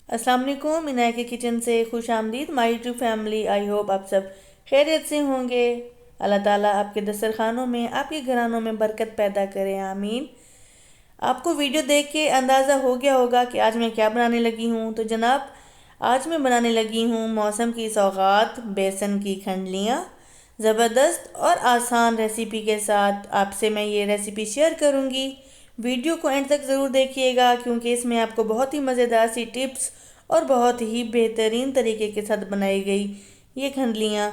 अस्सलाम वालेकुम। इनाया के किचन से खुश आमदीद my YouTube family. I hope आप सब खैरियत से होंगे। अल्लाह ताला आपके दस्तरखानों में, आपके घरानों में बरकत पैदा करे, आमीन। आपको वीडियो देख के अंदाज़ा हो गया होगा कि आज मैं क्या बनाने लगी हूँ। तो जनाब, आज मैं बनाने लगी हूँ मौसम की सौगात, बेसन की खंडलियाँ। ज़बरदस्त और आसान रेसिपी के साथ आपसे मैं ये रेसिपी शेयर करूँगी। वीडियो को एंड तक ज़रूर देखिएगा क्योंकि इसमें आपको बहुत ही मज़ेदार सी टिप्स और बहुत ही बेहतरीन तरीके के साथ बनाई गई ये खंडलियाँ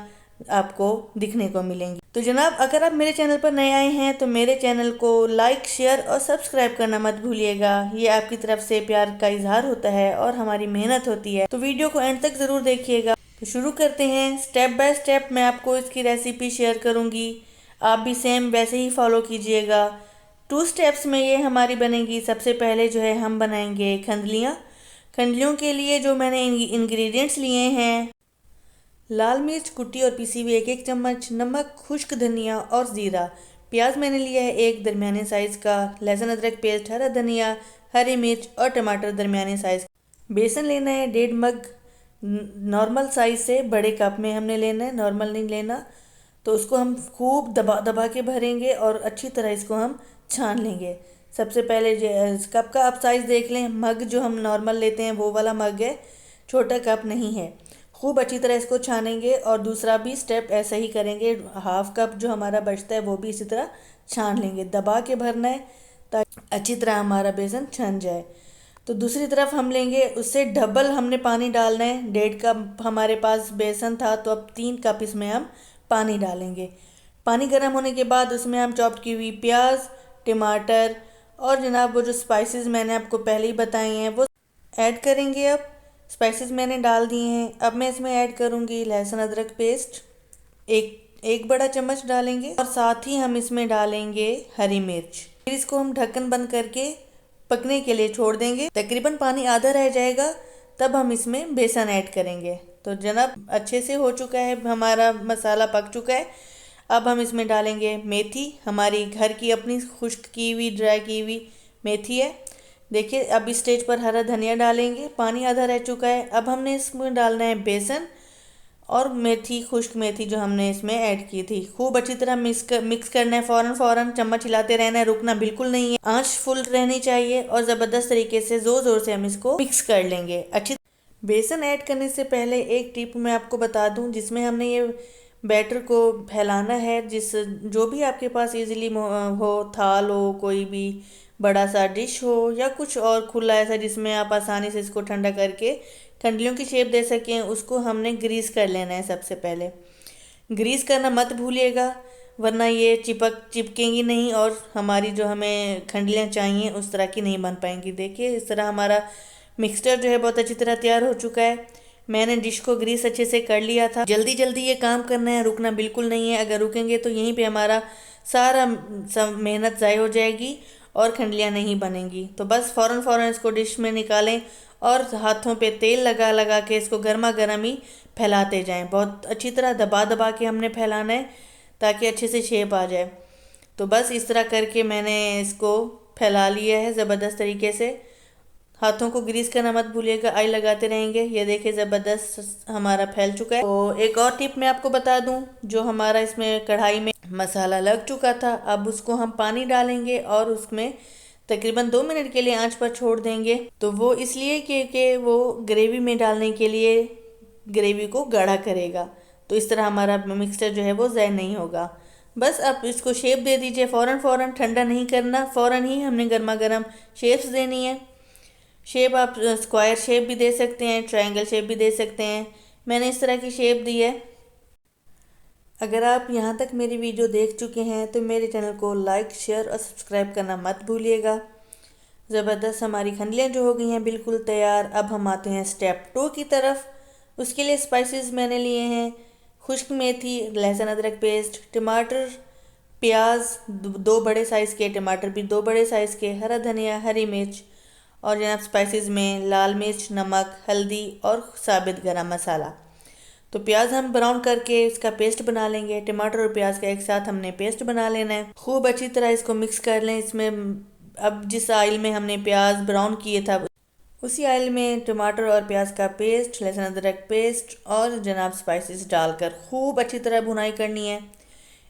आपको दिखने को मिलेंगी। तो जनाब, अगर आप मेरे चैनल पर नए आए हैं तो मेरे चैनल को लाइक, शेयर और सब्सक्राइब करना मत भूलिएगा। ये आपकी तरफ से प्यार का इजहार होता है और हमारी मेहनत होती है। तो वीडियो को एंड तक ज़रूर देखिएगा। तो शुरू करते हैं। स्टेप बाय स्टेप मैं आपको इसकी रेसिपी शेयर करूँगी, आप भी सेम वैसे ही फॉलो कीजिएगा। 2 स्टेप्स में ये हमारी बनेगी। सबसे पहले जो है हम बनाएंगे खंडलियाँ। खंडलियों के लिए जो मैंने इंग्रेडिएंट्स लिए हैं, लाल मिर्च कुटी और पिसी हुई 1 चम्मच, नमक, खुश्क धनिया और ज़ीरा। प्याज मैंने लिया है 1 दरमियाने साइज़ का, लहसुन अदरक पेस्ट, हरा धनिया, हरी मिर्च और टमाटर दरमियाने साइज़। बेसन लेना है 1.5 मग, नॉर्मल साइज़ से बड़े कप में हमने लेना है, नॉर्मल नहीं लेना। तो उसको हम खूब दबा दबा के भरेंगे और अच्छी तरह इसको हम छान लेंगे। सबसे पहले कप का आप साइज़ देख लें। मग जो हम नॉर्मल लेते हैं वो वाला मग है, छोटा कप नहीं है। खूब अच्छी तरह इसको छानेंगे और दूसरा भी स्टेप ऐसा ही करेंगे। हाफ कप जो हमारा बचता है वो भी इसी तरह छान लेंगे। दबा के भरना है ताकि अच्छी तरह हमारा बेसन छन जाए। तो दूसरी तरफ हम लेंगे, उससे डबल हमने पानी डालना है। 1.5 कप हमारे पास बेसन था तो अब 3 कप इसमें हम पानी डालेंगे। पानी गर्म होने के बाद उसमें हम चॉप की हुई प्याज, टमाटर और जनाब वो जो स्पाइसेस मैंने आपको पहले ही बताए हैं वो ऐड करेंगे। अब स्पाइसेस मैंने डाल दिए हैं। अब मैं इसमें ऐड करूँगी लहसुन अदरक पेस्ट, एक बड़ा चम्मच डालेंगे और साथ ही हम इसमें डालेंगे हरी मिर्च। फिर इसको हम ढक्कन बंद करके पकने के लिए छोड़ देंगे। तकरीबन पानी आधा रह जाएगा तब हम इसमें बेसन ऐड करेंगे। तो जनाब अच्छे से हो चुका है, हमारा मसाला पक चुका है। अब हम इसमें डालेंगे मेथी, हमारी घर की अपनी खुश्क की हुई, ड्राई की हुई मेथी है। देखिए, अब इस स्टेज पर हरा धनिया डालेंगे। पानी आधा रह चुका है। अब हमने इसमें डालना है बेसन और मेथी, खुश्क मेथी जो हमने इसमें ऐड की थी। खूब अच्छी तरह मिक्स करना है। फ़ौरन चम्मच हिलाते रहना है, रुकना बिल्कुल नहीं है। आंच फुल रहनी चाहिए और ज़बरदस्त तरीके से ज़ोर ज़ोर से हम इसको मिक्स कर लेंगे। अच्छी बेसन ऐड करने से पहले एक टिप मैं आपको बता दूं, जिसमें हमने ये बैटर को फैलाना है। जो भी आपके पास इजीली हो, थाल हो, कोई भी बड़ा सा डिश हो या कुछ और खुला ऐसा जिसमें आप आसानी से इसको ठंडा करके खंडलियों की शेप दे सकें, उसको हमने ग्रीस कर लेना है। सबसे पहले ग्रीस करना मत भूलिएगा, वरना ये चिपकेंगी नहीं और हमारी जो हमें खंडलियाँ चाहिए उस तरह की नहीं बन पाएंगी। देखिए, इस तरह हमारा मिक्सचर जो है बहुत अच्छी तरह तैयार हो चुका है। मैंने डिश को ग्रीस अच्छे से कर लिया था। जल्दी जल्दी ये काम करना है, रुकना बिल्कुल नहीं है। अगर रुकेंगे तो यहीं पे हमारा सारा मेहनत ज़ाय हो जाएगी और खंडलियाँ नहीं बनेंगी। तो बस फ़ौरन इसको डिश में निकालें और हाथों पे तेल लगा लगा के इसको गर्मा गर्म ही फैलाते जाएं। बहुत अच्छी तरह दबा दबा के हमने फैलाना है ताकि अच्छे से शेप आ जाए। तो बस इस तरह करके मैंने इसको फैला लिया है ज़बरदस्त तरीके से। हाथों को ग्रीस करना मत भूलिएगा, आई लगाते रहेंगे। ये देखिए ज़बरदस्त हमारा फैल चुका है। तो एक और टिप मैं आपको बता दूं, जो हमारा इसमें कढ़ाई में मसाला लग चुका था, अब उसको हम पानी डालेंगे और उसमें तकरीबन 2 मिनट के लिए आंच पर छोड़ देंगे। तो वो इसलिए क्योंकि वो ग्रेवी में डालने के लिए ग्रेवी को गाढ़ा करेगा। तो इस तरह हमारा मिक्सचर जो है वो ज़ाय नहीं होगा। बस आप इसको शेप दे दीजिए। फ़ौरन ठंडा नहीं करना, फ़ौरन ही हमने गर्मा गर्म शेप्स देनी है। शेप आप स्क्वायर शेप भी दे सकते हैं, ट्रायंगल शेप भी दे सकते हैं। मैंने इस तरह की शेप दी है। अगर आप यहाँ तक मेरी वीडियो देख चुके हैं तो मेरे चैनल को लाइक, शेयर और सब्सक्राइब करना मत भूलिएगा। ज़बरदस्त हमारी खंडलियाँ जो हो गई हैं बिल्कुल तैयार। अब हम आते हैं स्टेप 2 की तरफ। उसके लिए स्पाइसेस मैंने लिए हैं खुश्क मेथी, लहसुन अदरक पेस्ट, टमाटर, प्याज 2 बड़े साइज़ के, टमाटर भी 2 बड़े साइज़ के, हरा धनिया, हरी मिर्च और जनाब स्पाइसेस में लाल मिर्च, नमक, हल्दी और साबित गरम मसाला। तो प्याज हम ब्राउन करके इसका पेस्ट बना लेंगे। टमाटर और प्याज का एक साथ हमने पेस्ट बना लेना है। खूब अच्छी तरह इसको मिक्स कर लें। इसमें अब जिस ऑयल में हमने प्याज ब्राउन किए था उसी ऑयल में टमाटर और प्याज का पेस्ट, लहसुन अदरक पेस्ट और जनाब स्पाइसेस डालकर खूब अच्छी तरह भुनाई करनी है।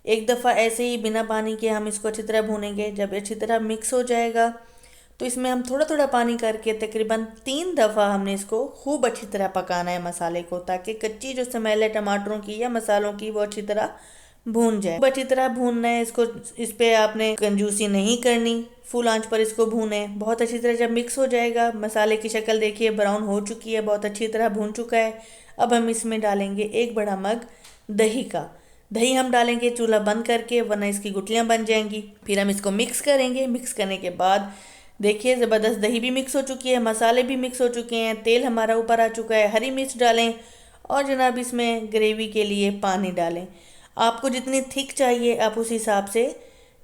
एक दफ़ा ऐसे ही बिना पानी के हम इसको अच्छी तरह भूनेंगे। जब अच्छी तरह मिक्स हो जाएगा तो इसमें हम थोड़ा थोड़ा पानी करके तकरीबन 3 दफ़ा हमने इसको खूब अच्छी तरह पकाना है मसाले को, ताकि कच्ची जो स्मेल है टमाटरों की या मसालों की वो अच्छी तरह भून जाए। खूब अच्छी तरह भूनना है इसको, इस पे आपने कंजूसी नहीं करनी, फुल आंच पर इसको भूने बहुत अच्छी तरह। जब मिक्स हो जाएगा, मसाले की शक्ल देखिए ब्राउन हो चुकी है, बहुत अच्छी तरह भून चुका है। अब हम इसमें डालेंगे 1 बड़ा मग दही का। दही हम डालेंगे चूल्हा बंद करके, वरना इसकी गुठलियाँ बन जाएंगी। फिर हम इसको मिक्स करेंगे। मिक्स करने के बाद देखिए ज़बरदस्त दही भी मिक्स हो चुकी है, मसाले भी मिक्स हो चुके हैं, तेल हमारा ऊपर आ चुका है। हरी मिर्च डालें और जनाब इसमें ग्रेवी के लिए पानी डालें। आपको जितनी थिक चाहिए आप उस हिसाब से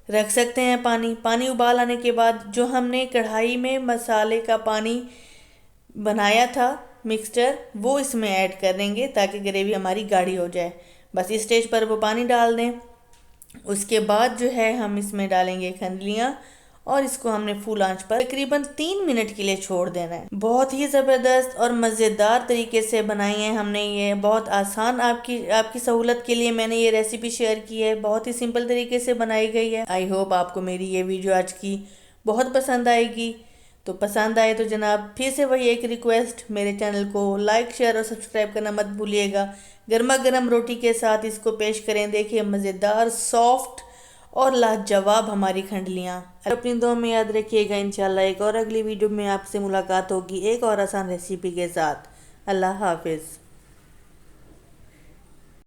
रख सकते हैं पानी। पानी उबाल आने के बाद जो हमने कढ़ाई में मसाले का पानी बनाया था मिक्सचर, वो इसमें ऐड कर देंगे ताकि ग्रेवी हमारी गाढ़ी हो जाए। बस इस स्टेज पर वो पानी डाल दें। उसके बाद जो है हम इसमें डालेंगे खंडलियाँ और इसको हमने फुल आंच पर तकरीबन 3 मिनट के लिए छोड़ देना है। बहुत ही ज़बरदस्त और मज़ेदार तरीके से बनाई है हमने ये। बहुत आसान, आपकी आपकी सहूलत के लिए मैंने ये रेसिपी शेयर की है। बहुत ही सिंपल तरीके से बनाई गई है। आई होप आपको मेरी ये वीडियो आज की बहुत पसंद आएगी। तो पसंद आए तो जनाब फिर से वही एक रिक्वेस्ट, मेरे चैनल को लाइक शेयर और सब्सक्राइब करना मत भूलिएगा। गर्मा गर्म रोटी के साथ इसको पेश करें। देखिए मज़ेदार, सॉफ्ट और लाजवाब हमारी खंडलियाँ। अपनी दुआ में याद रखिएगा। इंशाल्लाह एक और अगली वीडियो में आपसे मुलाकात होगी एक और आसान रेसिपी के साथ। अल्लाह हाफिज़।